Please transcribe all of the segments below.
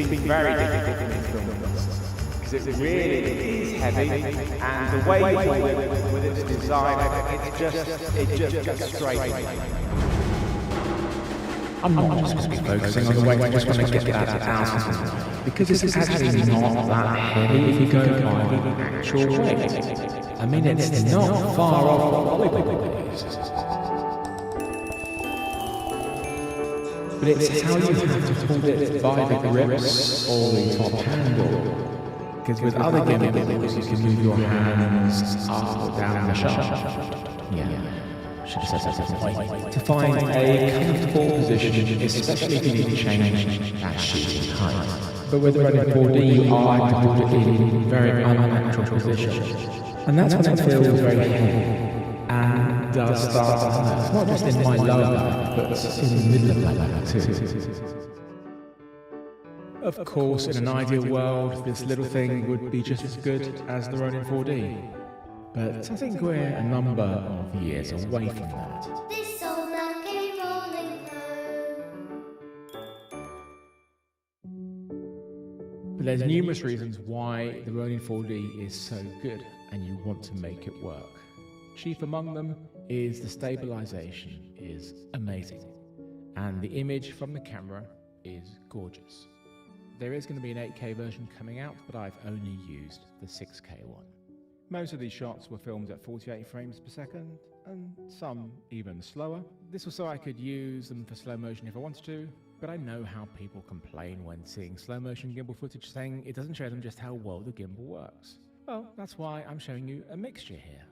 been very difficult for me to film this, because it really is heavy, and the way you film it with its design, it just goes straight. I'm not just going to be focusing on the weight, I just want to get that out, because it's actually not that heavy if you go by the actual weight. I mean, it's not far off what volleyball is. But it's how you have to hold it by the grips or the top handle. Because with other gimbals, you can move your hands up or down the shaft. Yeah, should have said that differently. To find a comfortable position, especially if you need to change that shooting height. But with running 4D, you are to hold it in very unnatural positions. And that's when it feels very heavy. And does start to hurt, not just in my lower back, but in the middle of my back too. Of course, in an ideal world, this little thing would be just as good as the Ronin 4D. But I think we're a number of years away from that. This old man came rolling home. But there's numerous reasons why the Ronin 4D is so good, and you want to make it work. Chief among them is the stabilization is amazing, and the image from the camera is gorgeous. There is going to be an 8K version coming out, but I've only used the 6K one. Most of these shots were filmed at 48 frames per second, and some even slower. This was so I could use them for slow motion if I wanted to, but I know how people complain when seeing slow motion gimbal footage, saying it doesn't show them just how well the gimbal works. Well, that's why I'm showing you a mixture here.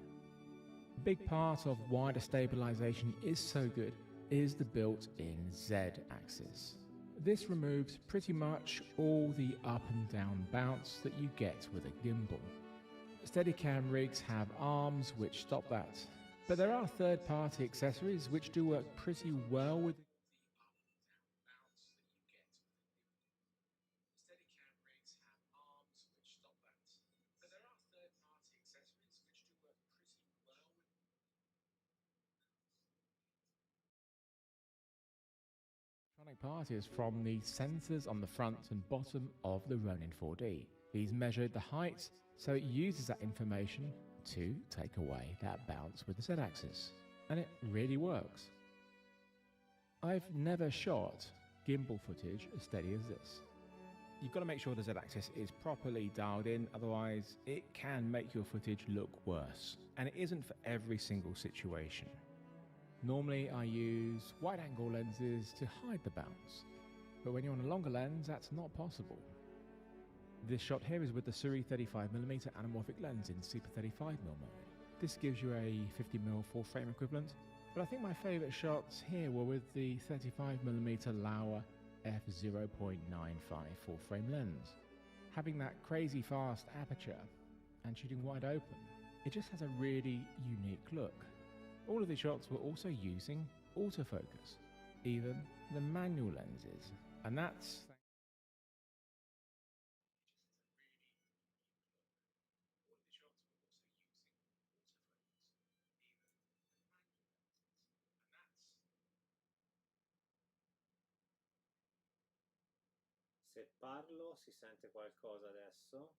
A big part of why the stabilization is so good is the built-in Z-axis. This removes pretty much all the up and down bounce that you get with a gimbal. Steadicam rigs have arms which stop that, but there are third-party accessories which do work pretty well with part is from the sensors on the front and bottom of the Ronin 4D. These measured the height, so it uses that information to take away that bounce with the Z-axis. And it really works. I've never shot gimbal footage as steady as this. You've got to make sure the Z-axis is properly dialed in, otherwise it can make your footage look worse. And it isn't for every single situation. Normally I use wide-angle lenses to hide the bounce, but when you're on a longer lens, that's not possible. This shot here is with the Suri 35mm anamorphic lens in Super 35mm mode. This gives you a 50mm full-frame equivalent, but I think my favourite shots here were with the 35mm Laowa f/0.95 full-frame lens. Having that crazy fast aperture and shooting wide open, it just has a really unique look. All of the shots were also using autofocus, even the manual lenses, and that's Se parlo si sente qualcosa adesso?